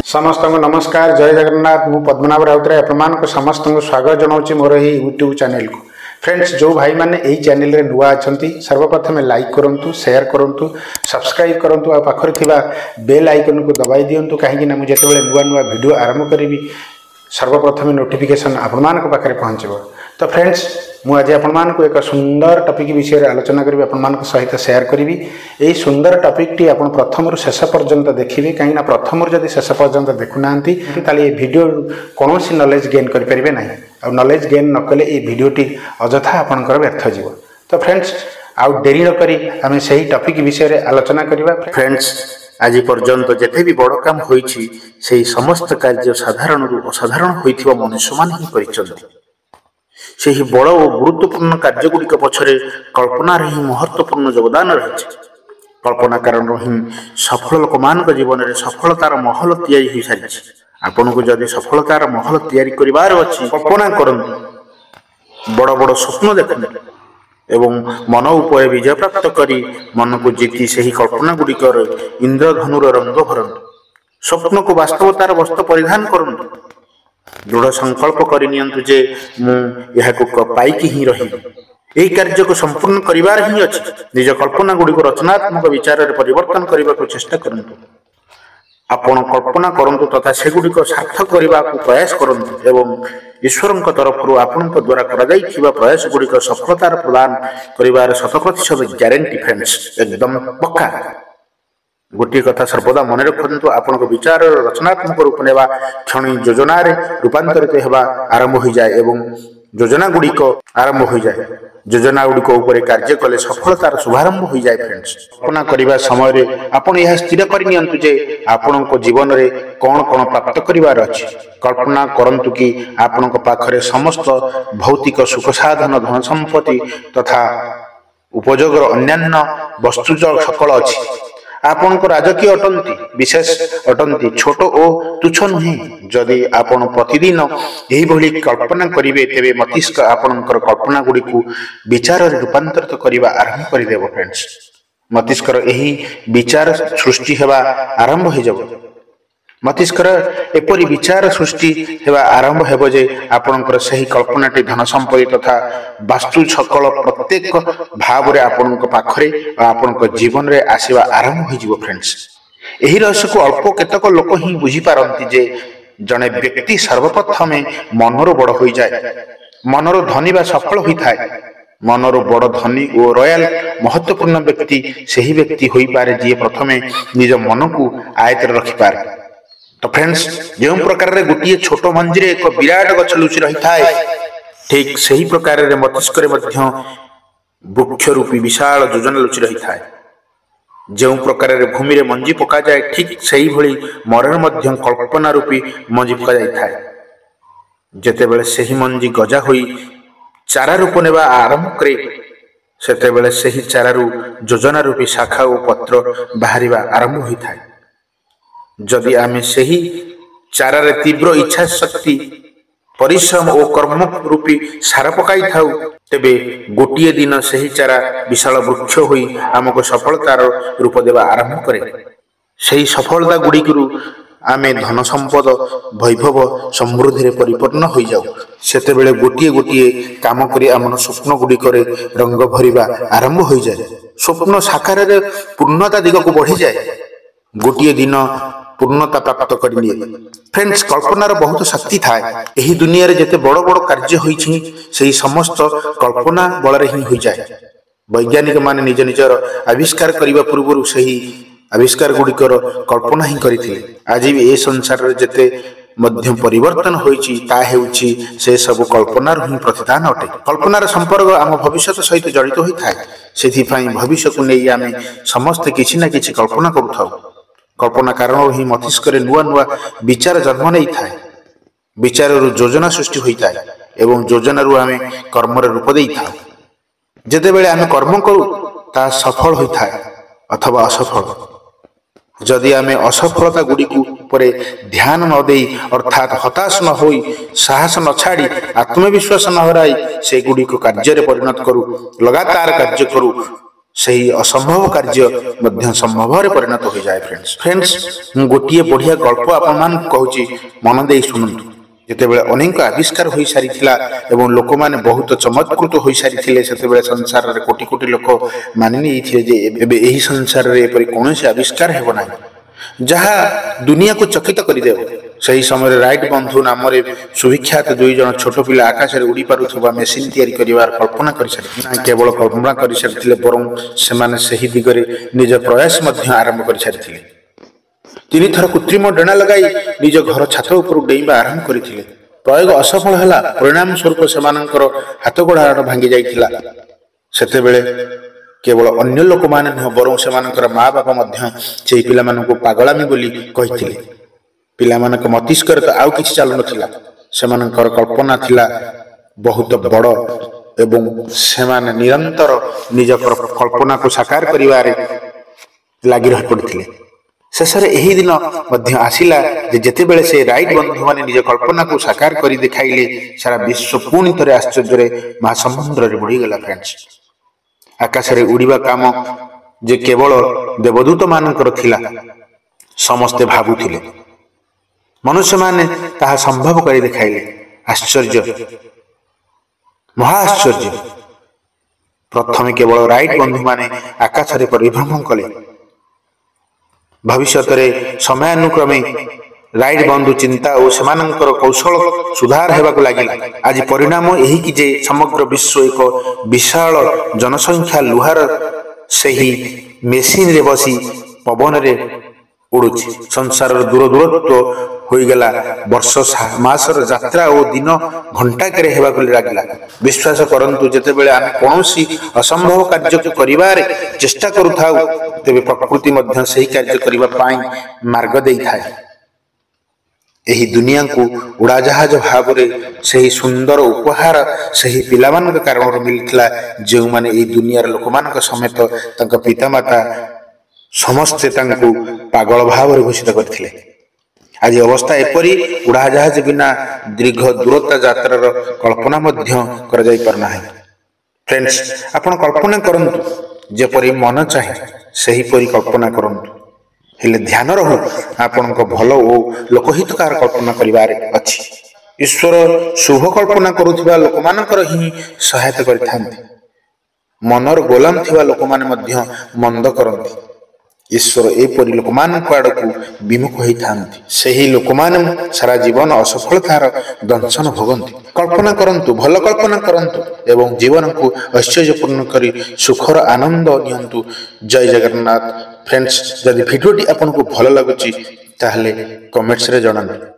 समस्त नमस्कार जय जगन्नाथ मु पद्मनाभ राउतराय आप समस्त स्वागत जनाऊँ मोर यूट्यूब चैनल को। फ्रेंड्स जो भाई मैंने यही चैनल रे नुआ अच्छा सर्वप्रथम लाइक करूँ शेयर करूँ सब्सक्राइब करूँ आ पाखर थिबा बेल आइकन को दबाई दिंतु कहीं मुझे नुआ नुआ वीडियो आरंभ करी सर्वप्रथम नोटिफिकेशन आपण पाखे पहुँचब। तो फ्रेंड्स मुझे आपण को एक सुंदर टॉपिक विषय आलोचना करी आपण सहित शेयर करी। यही सुंदर टॉपिक टी आप प्रथम शेष पर्यंत देखिए कहीं प्रथम जब शेष पर्यंत देखुना ये वीडियो कौन सी नॉलेज गेन करें ना और नॉलेज गेन नकले ये वीडियोटी अजथा आपंकर व्यर्थ जीव। तो फ्रेंड्स आउ डेरी न करी आम से टॉपिक विषय आलोचना करवा। फ्रेंड्स आज पर्यंत जिते भी बड़ काम होई समस्त कार्य साधारण असाधारण होइथिबा मनुष्य मान ही करिसथि। सेही बड़ और गुरुत्वपूर्ण कार्यगुड़िक पछरे कल्पनार ही महत्वपूर्ण योगदान रही। कल्पना कारण ही सफल लोक मान जीवन में सफलतार महल तैयारी हो सारी। आपन को जदि सफलतार महल तैयारी करिवार अछि कल्पना करन बड़ बड़ स्वप्न देखन एवं मन उपर विजय प्राप्त करी मन को जीति से कल्पना गुड़िकर इंद्रधनुर रंग भरन स्वप्न को वास्तवतार वस्त्र परिधान करन दृढ़ संकल्प करनियंतु जे मु पाइकी ही रही यही कार्य को संपूर्ण करिवार ही अछि। निज कल्पना गुड़िक रचनात्मक विचार रे परिवर्तन करने को चेष्टा करंतु। आपण कल्पना करंतु तथा सेगुड़िक सार्थक करने को प्रयास करंतु एवं ईश्वर तरफ आपण द्वारा कर प्रयास गुड़िक सफलतार प्रदान कर 100% ग्यारंटी। फ्रेंड्स एकदम पक्का गोटे कथा सर्वदा मन रखु आपण विचार रचनात्मक रूप नेवा क्षण योजना रूपांतरित होगा आरंभ हो जाए एवं योजना गुड़िक आरंभ हो जाए योजना गुड़िक ऊपर कार्य कले सफलतार शुभारंभ हो जाए। फ्रेंड्स कल्पना करने समय आपण यह स्थिर करनियंतु जे आपण जीवन में कौन कौन प्राप्त करिवार अछि। कल्पना करंतु कि आपण पाखरे समस्त भौतिक सुख साधन धन संपत्ति तथा उपयोगर अन्यान्य वस्तु सकल अछि। आपण को राजकीय अटंती विशेष अटंती छोट और तुच्छ नुहे। जदि आपण प्रतिदिन यही भली कल्पना करिवे तेबे मस्तिष्क आपणकर कल्पना गुड़ी को विचार रूपांतरित करने आरंभ करदेव। फ्रेंड्स मस्तिष्क यही विचार सृष्टि होगा आरंभ हो जाए। मस्तिष्क एपरी विचार सृष्टि होगा आरंभ हो जे आपणकर सही कल्पनाटी धन संपत्ति तथा वास्तु सकल प्रत्येक भाव रे आपण पाखरे आपण जीवन में आसवा आरंभ हो। फ्रेंड्स यही रहस्य को अल्प केतक लोक ही बुझी पारती जे जड़े व्यक्ति सर्वप्रथम मनर बड़ हो जाए मनर धनी बा सफल होता है। मनर बड़ धनी और रॉयल महत्वपूर्ण व्यक्ति सही व्यक्ति हो पारे जी प्रथम निज मन को आयत रखिपारे। तो फ्रेंड्स जो प्रकार रे गोटे छोट मंजी रे एक विराट गछ लुचि रही थाए ठीक सही प्रकार रे मस्तिष्क रे मध्य वृक्ष रूपी विशाल योजना लुचि रही थाए। जो प्रकार रे भूमि रे मंजी पका जाए ठीक सही भली मरण मध्य कल्पना रूपी मंजी पका जाई थाए। जेतेबेले सही मंजी गजा होई चारा रूप नेबा आरंभ करे सेतेबेले सही चारारू योजना रूपी शाखा और पत्र बाहरिबा आरंभ होई थाए। जदि आमे सही चारा रे तीव्र इच्छा शक्ति परिश्रम और कर्म रूपी सार पकाई थाउ तेबे गोटे दिन सही चारा विशाल वृक्ष होई आमको सफलतार रूप देवा आरंभ करे। सही सफलता गुड़िकरू आमे धन संपद वैभव समृद्धि रे परिपूर्ण हो जाऊ। सेतेबेले गोटे गोटे काम करी आमन स्वप्न गुड़िकरे रंग भरिबा आरंभ हो जाए। स्वप्न साकार रे पूर्णता दिग को बढ़ी जाए गोटे दिन पूर्णता प्राप्त करिए। फ्रेंड्स कल्पनार बहुत शक्ति थाए। यही दुनिया रे जते बड़ बड़ कार्य होइछि सेही समस्त कल्पना बल रे ही हो जाए। वैज्ञानिक माने निज निजर आविष्कार करिबा पूर्व सही आविष्कार गुड़िकर कल्पना ही करथिले। आज भी ए संसार रे जते मध्य परिवर्तन होइछि ता हेउछि से सब कल्पनार ही प्रतिदान अटे। कल्पनार संपर्क आम भविष्य सहित जड़ित होई थाए। सेथि पई भविष्य को नै आमे समस्त किछि ना किछि कल्पना करूथाउ। कल्पना कारण ही मस्तिष्क नुआ नुआ विचार जन्म नहीं थाए। विचार योजना सृष्टि होता है एवं योजना आम कर्म रूप दे था। जिते बेले आम कर्म करूँ ता सफल होता है अथवा असफल। जदि आम असफलता गुड़ी ध्यान न दे अर्थात हताश न हो साहस न छाड़ी आत्मविश्वास न हराई से गुड़ी को कार्य परिणत करूँ लगातार कार्य करूँ ସେହି ଅସମ୍ଭବ କାର୍ଯ୍ୟ ମଧ୍ୟ ସମ୍ଭବରେ ପରିଣତ ହୋଇଯାଏ। ଫ୍ରେଣ୍ଡସ୍ ମୁଁ ଗୋଟିଏ ବଢ଼ିଆ ଗଳ୍ପ ଆପଣମାନଙ୍କୁ କହୁଛି, ମନ ଦେଇ ଶୁଣନ୍ତୁ। ଯେତେବେଳେ ଅନେକ ଆବିଷ୍କାର ହୋଇସାରିଥିଲା ଏବଂ ଲୋକମାନେ ବହୁତ ଚମତ୍କୃତ ହୋଇସାରିଥିଲେ, ସେତେବେଳେ ସଂସାରରେ କୋଟି କୋଟି ଲୋକ ମାନି ନେଇଥିଲେ ଯେ ଏବେ ଏହି ସଂସାରରେ ଏପରି କୌଣସି ଆବିଷ୍କାର ହେବ ନାହିଁ ଯାହା ଦୁନିଆକୁ ଚକିତ କରିଦେବ। ସେହି ସମୟରେ ରାଇଟ୍ ବନ୍ଧୁ ନାମରେ ସୁବିଖ୍ୟାତ ଦୁଇ ଜଣ ଛୋଟ ପିଲା ଆକାଶରେ ଉଡ଼ି ପାରୁଥିବା ମେସିନ୍ ତିଆରି କରିବାର କଳ୍ପନା କରିସାରିଥିଲେ। କେବଳ କଳ୍ପନା କରିସାରିଥିଲେ, ବରଂ ସେମାନେ ସେହି ଦିଗରେ ନିଜ ପ୍ରୟାସ ମଧ୍ୟ ଆରମ୍ଭ କରିସାରିଥିଲେ। 3 ଥର କୃତ୍ରିମ ଡେଣା ଲଗାଇ ନିଜ ଘର ଛାତ ଉପରୁ ଡେଇଁବା ଆରମ୍ଭ କରିଥିଲେ। ପ୍ରୟୋଗ ଅସଫଳ ହେଲା। ପରିଣାମ ସ୍ୱରୂପ ସେମାନଙ୍କର ହାତଗୋଡ଼ ଭାଙ୍ଗି ଯାଇଥିଲା। ସେତେବେଳେ କେବଳ ଅନ୍ୟ ଲୋକମାନେ ନୁହେଁ, ବରଂ ସେମାନଙ୍କର ମା ବାପା ମଧ୍ୟ ସେହି ପିଲାମାନଙ୍କୁ ପାଗଳାମୀ ବୋଲି କହିଥିଲେ। ପିଲାମାନଙ୍କ ମସ୍ତିଷ୍କରେ ତ ଆଉ କିଛି ଚାଲୁନଥିଲା। ସେମାନଙ୍କର କଳ୍ପନା ଥିଲା ବହୁତ ବଡ଼ ଏବଂ ସେମାନେ ନିରନ୍ତର ନିଜ କଳ୍ପନାକୁ ସାକାର କରିବାରେ ଲାଗି ରହି ପଡ଼ିଥିଲେ। ଶେଷରେ ଏହି ଦିନ ମଧ୍ୟ ଆସିଲା ଯେ ଯେତେବେଳେ ସେ ରାଇଟ୍ ବନ୍ଧୁମାନେ ନିଜ କଳ୍ପନାକୁ ସାକାର କରି ଦେଖାଇଲେ, ସାରା ବିଶ୍ୱ ପୁଣି ଥରେ ଆଶ୍ଚର୍ଯ୍ୟରେ ମହାସମୁଦ୍ରରେ ବୁଡ଼ିଗଲା। ଫ୍ରେଣ୍ଡସ୍, ଆକାଶରେ ଉଡ଼ିବା କାମ ଯେ କେବଳ ଦେବଦୂତମାନଙ୍କର ଥିଲା, ସମସ୍ତେ ଭାବୁଥିଲେ। ମନୁଷ୍ୟମାନେ ତାହା ସମ୍ଭବ କରି ଦେଖାଇଲେ। ଆଶ୍ଚର୍ଯ୍ୟ, ମହା ଆଶ୍ଚର୍ଯ୍ୟ। ପ୍ରଥମେ କେବଳ ରାଇଟ୍ ବନ୍ଧୁମାନେ ଆକାଶରେ ପରିଭ୍ରମଣ କଲେ। ଭବିଷ୍ୟତରେ ସମୟାନୁକ୍ରମେ ରାଇଟ୍ ବନ୍ଧୁ ଚିନ୍ତା ଓ ସେମାନଙ୍କର କୌଶଳ ସୁଧାର ହେବାକୁ ଲାଗିଲା। ଆଜି ପରିଣାମ ଏହିକି ଯେ ସମଗ୍ର ବିଶ୍ୱ ଏକ ବିଶାଳ ଜନସଂଖ୍ୟା ଲୁହାର ସେହି ମେସିନରେ ବସି ପବନରେ ଉଡ଼ୁଛି। ସଂସାରର ଦୂରତ୍ୱ ହୋଇଗଲା। ବର୍ଷ ମାସର ଯାତ୍ରା ଓ ଦିନ ଘଣ୍ଟାକରେ ହେବାକୁ ଲାଗିଲା। ବିଶ୍ୱାସ କରନ୍ତୁ, ଯେତେବେଳେ ଆମେ କୌଣସି ଅସମ୍ଭବ କାର୍ଯ୍ୟକୁ କରିବାରେ ଚେଷ୍ଟା କରୁଥାଉ, ତେବେ ପ୍ରକୃତି ମଧ୍ୟ ସେହି କାର୍ଯ୍ୟ କରିବା ପାଇଁ ମାର୍ଗ ଦେଇଥାଏ। ଏହି ଦୁନିଆକୁ ଉଡ଼ାଜାହାଜ ଭାବରେ ସେହି ସୁନ୍ଦର ଉପହାର ସେହି ପିଲାମାନଙ୍କ କାରଣରୁ ମିଳିଥିଲା, ଯେଉଁମାନେ ଏହି ଦୁନିଆର ଲୋକମାନଙ୍କ ସମେତ ତାଙ୍କ ପିତାମାତା ସମସ୍ତେ ତାଙ୍କୁ ପାଗଳ ଭାବରେ ଘୋଷିତ କରିଥିଲେ। ଆଜି ଅବସ୍ଥା ଏପରି, ଉଡ଼ାଜାହାଜ ବିନା ଦୀର୍ଘ ଦୂରତା ଯାତ୍ରାର କଳ୍ପନା ମଧ୍ୟ କରାଯାଇପାରୁନାହିଁ। ଫ୍ରେଣ୍ଡସ୍, ଆପଣ କଳ୍ପନା କରନ୍ତୁ, ଯେପରି ମନ ଚାହେଁ ସେହିପରି କଳ୍ପନା କରନ୍ତୁ। ହେଲେ ଧ୍ୟାନ ରହୁ, ଆପଣଙ୍କ ଭଲ ଓ ଲୋକହିତକାର କଳ୍ପନା କରିବାରେ ଅଛି। ଈଶ୍ୱର ଶୁଭ କଳ୍ପନା କରୁଥିବା ଲୋକମାନଙ୍କର ହିଁ ସହାୟତା କରିଥାନ୍ତି। ମନର ଗୋଲାମ ଥିବା ଲୋକମାନେ ମଧ୍ୟ ମନ୍ଦ କରନ୍ତି। ଈଶ୍ୱର ଏପରି ଲୋକମାନଙ୍କ ଆଡ଼କୁ ବିମୁଖ ହୋଇଥାନ୍ତି। ସେହି ଲୋକମାନେ ସାରା ଜୀବନ ଅସଫଳତାର ଦଂଶନ ଭୋଗନ୍ତି। କଳ୍ପନା କରନ୍ତୁ, ଭଲ କଳ୍ପନା କରନ୍ତୁ ଏବଂ ଜୀବନକୁ ଐଶ୍ୱର୍ଯ୍ୟପୂର୍ଣ୍ଣ କରି ସୁଖର ଆନନ୍ଦ ନିଅନ୍ତୁ। ଜୟ ଜଗନ୍ନାଥ। ଫ୍ରେଣ୍ଡସ୍, ଯଦି ଭିଡ଼ିଓଟି ଆପଣଙ୍କୁ ଭଲ ଲାଗୁଛି ତାହେଲେ କମେଣ୍ଟସରେ ଜଣାନ୍ତୁ।